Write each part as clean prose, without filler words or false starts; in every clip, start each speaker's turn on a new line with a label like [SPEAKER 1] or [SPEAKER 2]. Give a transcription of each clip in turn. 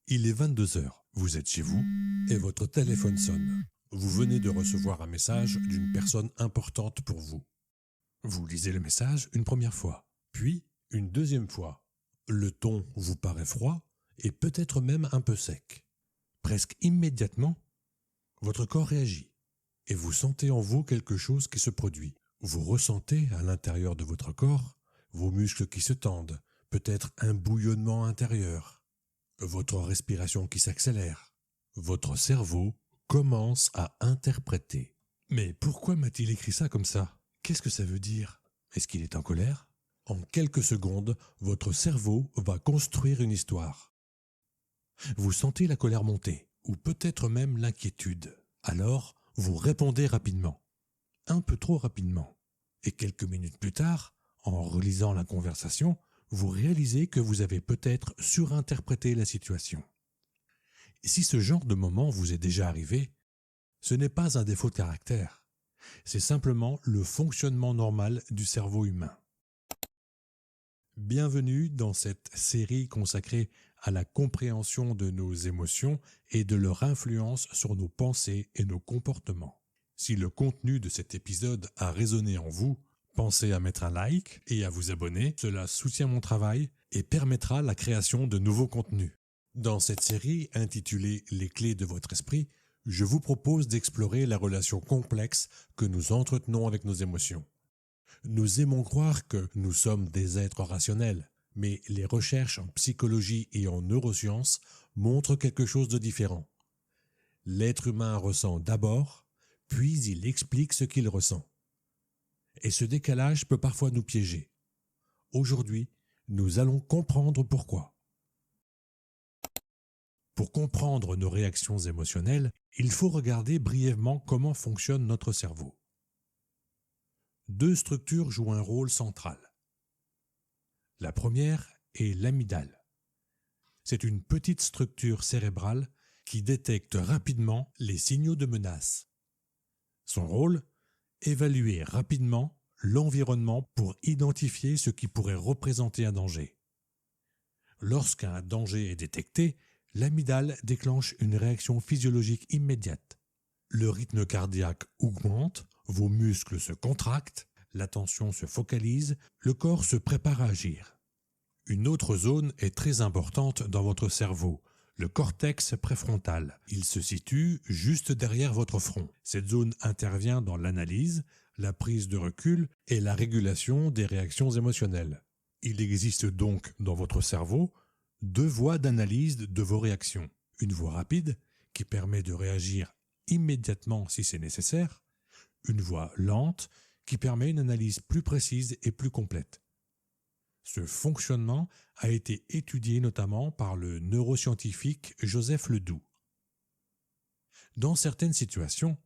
[SPEAKER 1] Il est 22 heures, vous êtes chez vous et votre téléphone sonne. Vous venez de recevoir un message d'une personne importante pour vous. Vous lisez le message une première fois, puis une deuxième fois. Le ton vous paraît froid et peut-être même un peu sec. Presque immédiatement, votre corps réagit et vous sentez en vous quelque chose qui se produit. Vous ressentez à l'intérieur de votre corps vos muscles qui se tendent, peut-être un bouillonnement intérieur, votre respiration qui s'accélère. Votre cerveau commence à interpréter. Mais pourquoi m'a-t-il écrit ça comme ça? Qu'est-ce que ça veut dire? Est-ce qu'il est en colère? En quelques secondes, votre cerveau va construire une histoire. Vous sentez la colère monter, ou peut-être même l'inquiétude. Alors, vous répondez rapidement. Un peu trop rapidement. Et quelques minutes plus tard, en relisant la conversation, vous réalisez que vous avez peut-être surinterprété la situation. Si ce genre de moment vous est déjà arrivé, ce n'est pas un défaut de caractère. C'est simplement le fonctionnement normal du cerveau humain. Bienvenue dans cette série consacrée à la compréhension de nos émotions et de leur influence sur nos pensées et nos comportements. Si le contenu de cet épisode a résonné en vous, pensez à mettre un like et à vous abonner. Cela soutient mon travail et permettra la création de nouveaux contenus. Dans cette série intitulée « Les clés de votre esprit », je vous propose d'explorer la relation complexe que nous entretenons avec nos émotions. Nous aimons croire que nous sommes des êtres rationnels, mais les recherches en psychologie et en neurosciences montrent quelque chose de différent. L'être humain ressent d'abord, puis il explique ce qu'il ressent. Et ce décalage peut parfois nous piéger. Aujourd'hui, nous allons comprendre pourquoi. Pour comprendre nos réactions émotionnelles, il faut regarder brièvement comment fonctionne notre cerveau. Deux structures jouent un rôle central. La première est l'amygdale. C'est une petite structure cérébrale qui détecte rapidement les signaux de menace. Son rôle, évaluer rapidement l'environnement pour identifier ce qui pourrait représenter un danger. Lorsqu'un danger est détecté, l'amygdale déclenche une réaction physiologique immédiate. Le rythme cardiaque augmente, vos muscles se contractent, l'attention se focalise, le corps se prépare à agir. Une autre zone est très importante dans votre cerveau, le cortex préfrontal. Il se situe juste derrière votre front. Cette zone intervient dans l'analyse, la prise de recul et la régulation des réactions émotionnelles. Il existe donc dans votre cerveau deux voies d'analyse de vos réactions. Une voie rapide qui permet de réagir immédiatement si c'est nécessaire, une voie lente qui permet une analyse plus précise et plus complète. Ce fonctionnement a été étudié notamment par le neuroscientifique Joseph Ledoux. Dans certaines situations,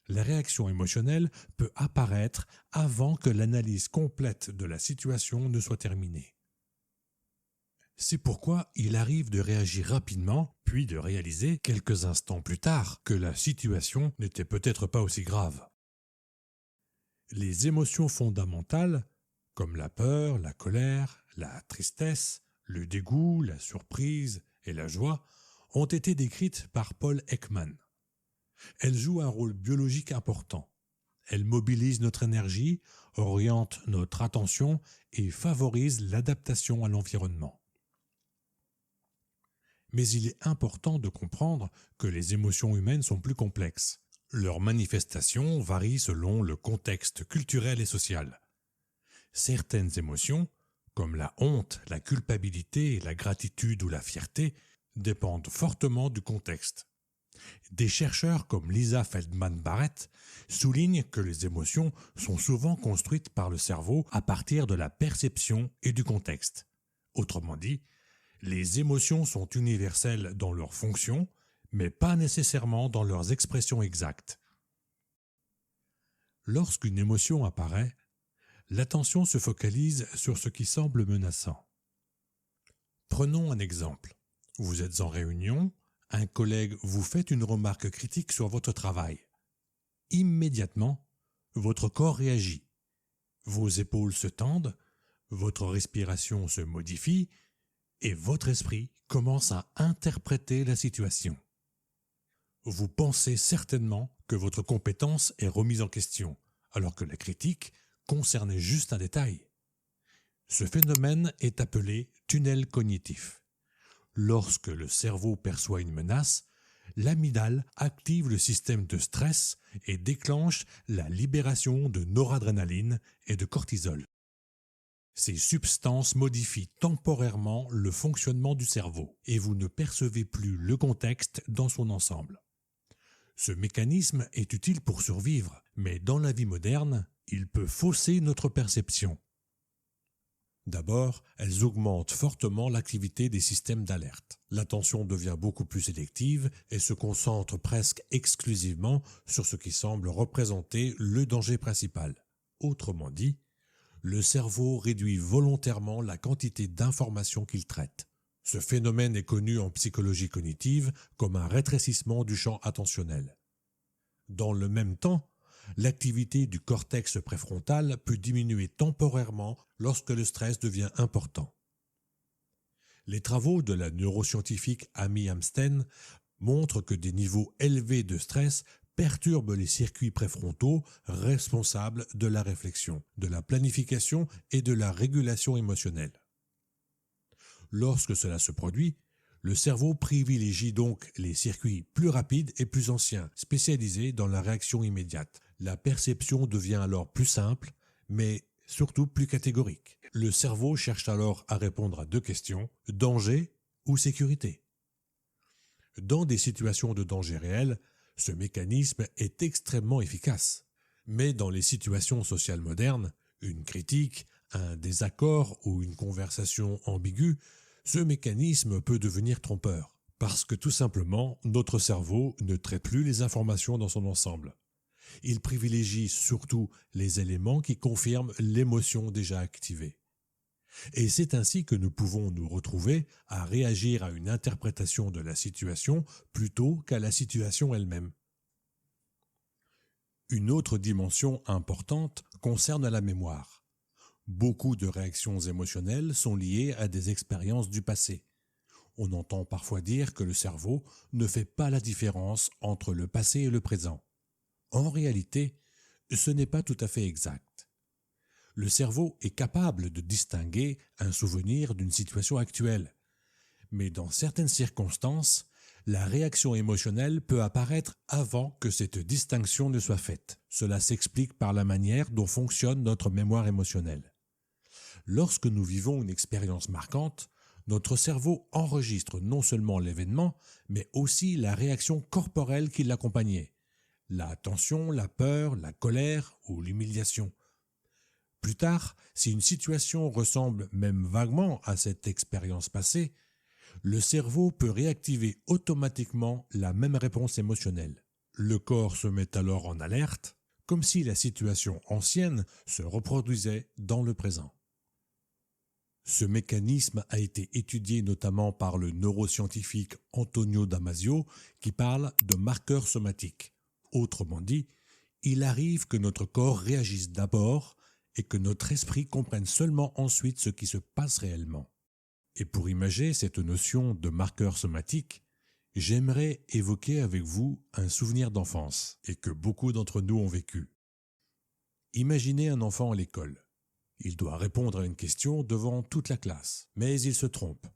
[SPEAKER 1] la réaction émotionnelle peut apparaître avant que l'analyse complète de la situation ne soit terminée. C'est pourquoi il arrive de réagir rapidement, puis de réaliser quelques instants plus tard que la situation n'était peut-être pas aussi grave. Les émotions fondamentales, comme la peur, la colère, la tristesse, le dégoût, la surprise et la joie, ont été décrites par Paul Ekman. Elles jouent un rôle biologique important. Elles mobilisent notre énergie, orientent notre attention et favorisent l'adaptation à l'environnement. Mais il est important de comprendre que les émotions humaines sont plus complexes. Leurs manifestations varient selon le contexte culturel et social. Certaines émotions, comme la honte, la culpabilité, la gratitude ou la fierté, dépendent fortement du contexte. Des chercheurs comme Lisa Feldman Barrett soulignent que les émotions sont souvent construites par le cerveau à partir de la perception et du contexte. Autrement dit, les émotions sont universelles dans leur fonction, mais pas nécessairement dans leurs expressions exactes. Lorsqu'une émotion apparaît, l'attention se focalise sur ce qui semble menaçant. Prenons un exemple. Vous êtes en réunion, un collègue vous fait une remarque critique sur votre travail. Immédiatement, votre corps réagit. Vos épaules se tendent, votre respiration se modifie et votre esprit commence à interpréter la situation. Vous pensez certainement que votre compétence est remise en question, alors que la critique concernait juste un détail. Ce phénomène est appelé tunnel cognitif. Lorsque le cerveau perçoit une menace, l'amygdale active le système de stress et déclenche la libération de noradrénaline et de cortisol. Ces substances modifient temporairement le fonctionnement du cerveau et vous ne percevez plus le contexte dans son ensemble. Ce mécanisme est utile pour survivre, mais dans la vie moderne, il peut fausser notre perception. D'abord, elles augmentent fortement l'activité des systèmes d'alerte. L'attention devient beaucoup plus sélective et se concentre presque exclusivement sur ce qui semble représenter le danger principal. Autrement dit, le cerveau réduit volontairement la quantité d'informations qu'il traite. Ce phénomène est connu en psychologie cognitive comme un rétrécissement du champ attentionnel. Dans le même temps, l'activité du cortex préfrontal peut diminuer temporairement lorsque le stress devient important. Les travaux de la neuroscientifique Amy Hamsten montrent que des niveaux élevés de stress perturbent les circuits préfrontaux responsables de la réflexion, de la planification et de la régulation émotionnelle. Lorsque cela se produit, le cerveau privilégie donc les circuits plus rapides et plus anciens, spécialisés dans la réaction immédiate. La perception devient alors plus simple, mais surtout plus catégorique. Le cerveau cherche alors à répondre à deux questions, danger ou sécurité. Dans des situations de danger réel, ce mécanisme est extrêmement efficace. Mais dans les situations sociales modernes, une critique, un désaccord ou une conversation ambiguë, ce mécanisme peut devenir trompeur, parce que tout simplement, notre cerveau ne traite plus les informations dans son ensemble. Il privilégie surtout les éléments qui confirment l'émotion déjà activée. Et c'est ainsi que nous pouvons nous retrouver à réagir à une interprétation de la situation plutôt qu'à la situation elle-même. Une autre dimension importante concerne la mémoire. Beaucoup de réactions émotionnelles sont liées à des expériences du passé. On entend parfois dire que le cerveau ne fait pas la différence entre le passé et le présent. En réalité, ce n'est pas tout à fait exact. Le cerveau est capable de distinguer un souvenir d'une situation actuelle. Mais dans certaines circonstances, la réaction émotionnelle peut apparaître avant que cette distinction ne soit faite. Cela s'explique par la manière dont fonctionne notre mémoire émotionnelle. Lorsque nous vivons une expérience marquante, notre cerveau enregistre non seulement l'événement, mais aussi la réaction corporelle qui l'accompagnait. La tension, la peur, la colère ou l'humiliation. Plus tard, si une situation ressemble même vaguement à cette expérience passée, le cerveau peut réactiver automatiquement la même réponse émotionnelle. Le corps se met alors en alerte, comme si la situation ancienne se reproduisait dans le présent. Ce mécanisme a été étudié notamment par le neuroscientifique Antonio Damasio qui parle de marqueurs somatiques. Autrement dit, il arrive que notre corps réagisse d'abord et que notre esprit comprenne seulement ensuite ce qui se passe réellement. Et pour imager cette notion de marqueur somatique, j'aimerais évoquer avec vous un souvenir d'enfance et que beaucoup d'entre nous ont vécu. Imaginez un enfant à l'école. Il doit répondre à une question devant toute la classe, mais il se trompe.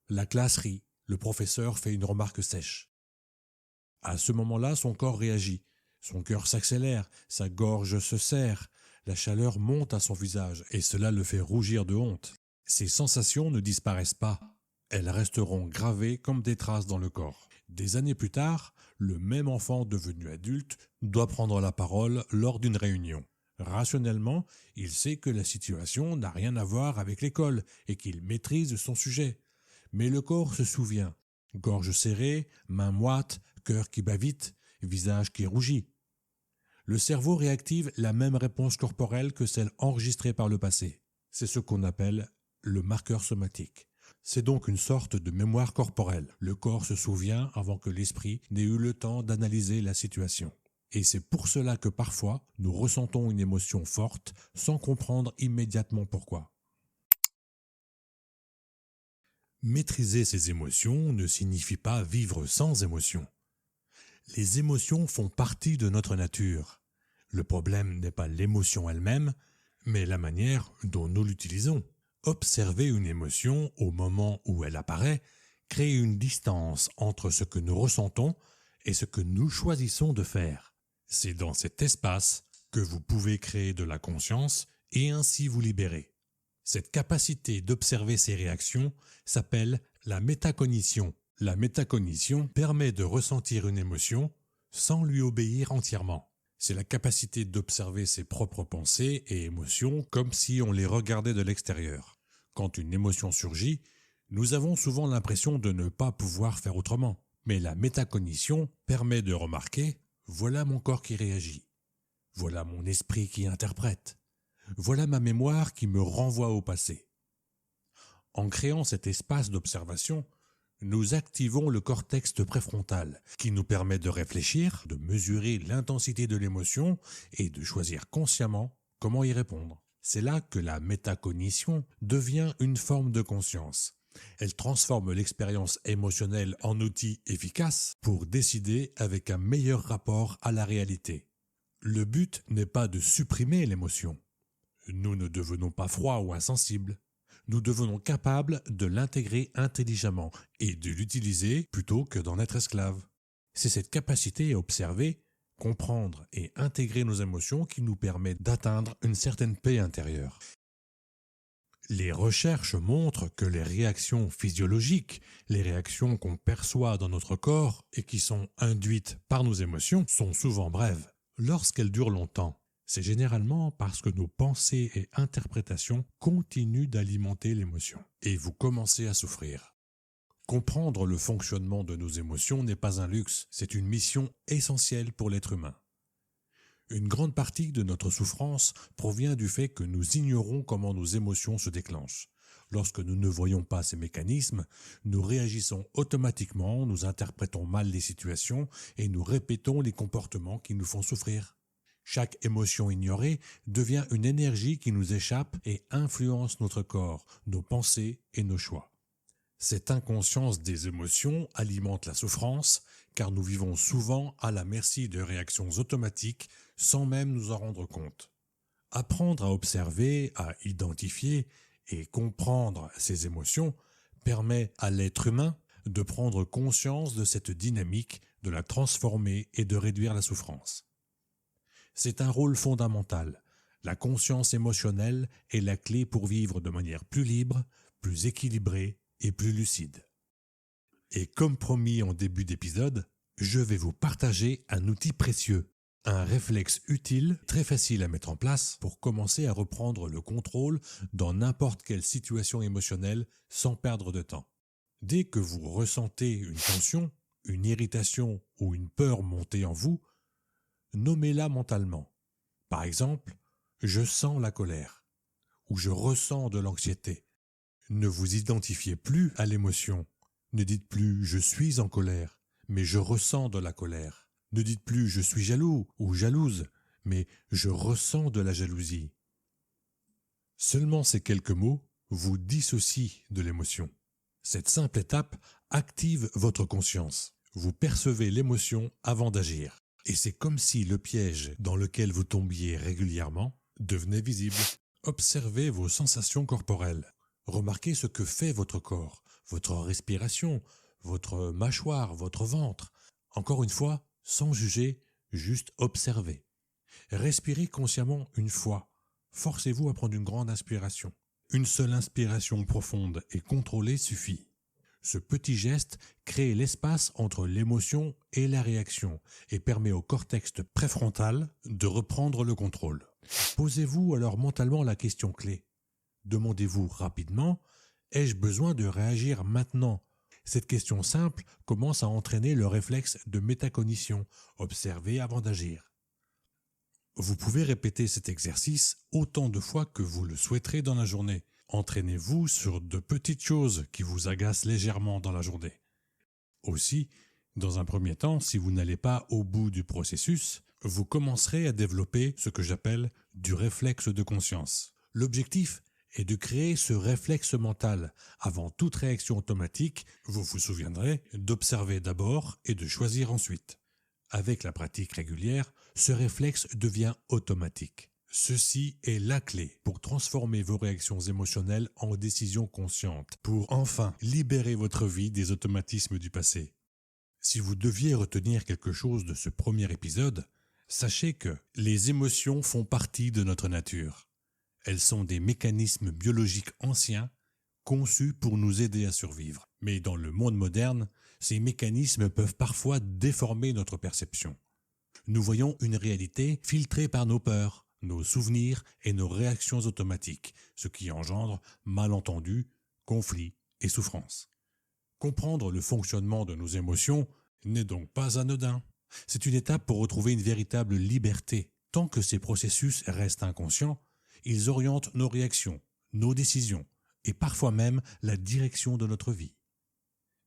[SPEAKER 1] La classe rit, le professeur fait une remarque sèche. À ce moment-là, son corps réagit, son cœur s'accélère, sa gorge se serre, la chaleur monte à son visage et cela le fait rougir de honte. Ces sensations ne disparaissent pas, elles resteront gravées comme des traces dans le corps. Des années plus tard, le même enfant devenu adulte doit prendre la parole lors d'une réunion. Rationnellement, il sait que la situation n'a rien à voir avec l'école et qu'il maîtrise son sujet. Mais le corps se souvient. Gorge serrée, mains moites, cœur qui bat vite, visage qui rougit. Le cerveau réactive la même réponse corporelle que celle enregistrée par le passé. C'est ce qu'on appelle le marqueur somatique. C'est donc une sorte de mémoire corporelle. Le corps se souvient avant que l'esprit n'ait eu le temps d'analyser la situation. Et c'est pour cela que parfois, nous ressentons une émotion forte sans comprendre immédiatement pourquoi. Maîtriser ses émotions ne signifie pas vivre sans émotions. Les émotions font partie de notre nature. Le problème n'est pas l'émotion elle-même, mais la manière dont nous l'utilisons. Observer une émotion au moment où elle apparaît crée une distance entre ce que nous ressentons et ce que nous choisissons de faire. C'est dans cet espace que vous pouvez créer de la conscience et ainsi vous libérer. Cette capacité d'observer ces réactions s'appelle la métacognition. La métacognition permet de ressentir une émotion sans lui obéir entièrement. C'est la capacité d'observer ses propres pensées et émotions comme si on les regardait de l'extérieur. Quand une émotion surgit, nous avons souvent l'impression de ne pas pouvoir faire autrement. Mais la métacognition permet de remarquer « voilà mon corps qui réagit, voilà mon esprit qui interprète, voilà ma mémoire qui me renvoie au passé ». En créant cet espace d'observation, nous activons le cortex préfrontal qui nous permet de réfléchir, de mesurer l'intensité de l'émotion et de choisir consciemment comment y répondre. C'est là que la métacognition devient une forme de conscience. Elle transforme l'expérience émotionnelle en outil efficace pour décider avec un meilleur rapport à la réalité. Le but n'est pas de supprimer l'émotion. Nous ne devenons pas froids ou insensibles. Nous devenons capables de l'intégrer intelligemment et de l'utiliser plutôt que d'en être esclaves. C'est cette capacité à observer, comprendre et intégrer nos émotions qui nous permet d'atteindre une certaine paix intérieure. Les recherches montrent que les réactions physiologiques, les réactions qu'on perçoit dans notre corps et qui sont induites par nos émotions, sont souvent brèves. Lorsqu'elles durent longtemps, c'est généralement parce que nos pensées et interprétations continuent d'alimenter l'émotion et vous commencez à souffrir. Comprendre le fonctionnement de nos émotions n'est pas un luxe, c'est une mission essentielle pour l'être humain. Une grande partie de notre souffrance provient du fait que nous ignorons comment nos émotions se déclenchent. Lorsque nous ne voyons pas ces mécanismes, nous réagissons automatiquement, nous interprétons mal les situations et nous répétons les comportements qui nous font souffrir. Chaque émotion ignorée devient une énergie qui nous échappe et influence notre corps, nos pensées et nos choix. Cette inconscience des émotions alimente la souffrance, car nous vivons souvent à la merci de réactions automatiques sans même nous en rendre compte. Apprendre à observer, à identifier et comprendre ces émotions permet à l'être humain de prendre conscience de cette dynamique, de la transformer et de réduire la souffrance. C'est un rôle fondamental. La conscience émotionnelle est la clé pour vivre de manière plus libre, plus équilibrée et plus lucide. Et comme promis en début d'épisode, je vais vous partager un outil précieux, un réflexe utile, très facile à mettre en place pour commencer à reprendre le contrôle dans n'importe quelle situation émotionnelle sans perdre de temps. Dès que vous ressentez une tension, une irritation ou une peur monter en vous, nommez-la mentalement. Par exemple, je sens la colère ou je ressens de l'anxiété. Ne vous identifiez plus à l'émotion. Ne dites plus « je suis en colère », mais « je ressens de la colère ». Ne dites plus « je suis jaloux » ou « jalouse », mais « je ressens de la jalousie ». Seulement ces quelques mots vous dissocient de l'émotion. Cette simple étape active votre conscience. Vous percevez l'émotion avant d'agir. Et c'est comme si le piège dans lequel vous tombiez régulièrement devenait visible. Observez vos sensations corporelles. Remarquez ce que fait votre corps, votre respiration, votre mâchoire, votre ventre. Encore une fois, sans juger, juste observez. Respirez consciemment une fois. Forcez-vous à prendre une grande inspiration. Une seule inspiration profonde et contrôlée suffit. Ce petit geste crée l'espace entre l'émotion et la réaction et permet au cortex préfrontal de reprendre le contrôle. Posez-vous alors mentalement la question clé. Demandez-vous rapidement « ai-je besoin de réagir maintenant ?» Cette question simple commence à entraîner le réflexe de métacognition, observer avant d'agir. Vous pouvez répéter cet exercice autant de fois que vous le souhaiterez dans la journée. Entraînez-vous sur de petites choses qui vous agacent légèrement dans la journée. Aussi, dans un premier temps, si vous n'allez pas au bout du processus, vous commencerez à développer ce que j'appelle du réflexe de conscience. L'objectif est de créer ce réflexe mental avant toute réaction automatique, vous vous souviendrez, d'observer d'abord et de choisir ensuite. Avec la pratique régulière, ce réflexe devient automatique. Ceci est la clé pour transformer vos réactions émotionnelles en décisions conscientes, pour enfin libérer votre vie des automatismes du passé. Si vous deviez retenir quelque chose de ce premier épisode, sachez que les émotions font partie de notre nature. Elles sont des mécanismes biologiques anciens conçus pour nous aider à survivre. Mais dans le monde moderne, ces mécanismes peuvent parfois déformer notre perception. Nous voyons une réalité filtrée par nos peurs, nos souvenirs et nos réactions automatiques, ce qui engendre malentendus, conflits et souffrances. Comprendre le fonctionnement de nos émotions n'est donc pas anodin. C'est une étape pour retrouver une véritable liberté. Tant que ces processus restent inconscients, ils orientent nos réactions, nos décisions et parfois même la direction de notre vie.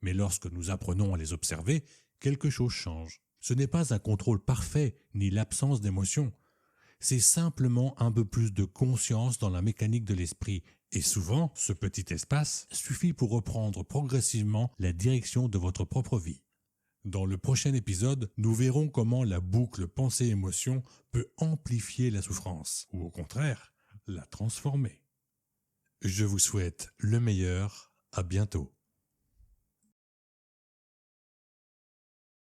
[SPEAKER 1] Mais lorsque nous apprenons à les observer, quelque chose change. Ce n'est pas un contrôle parfait ni l'absence d'émotion. C'est simplement un peu plus de conscience dans la mécanique de l'esprit. Et souvent, ce petit espace suffit pour reprendre progressivement la direction de votre propre vie. Dans le prochain épisode, nous verrons comment la boucle pensée-émotion peut amplifier la souffrance, ou au contraire, la transformer. Je vous souhaite le meilleur, à bientôt.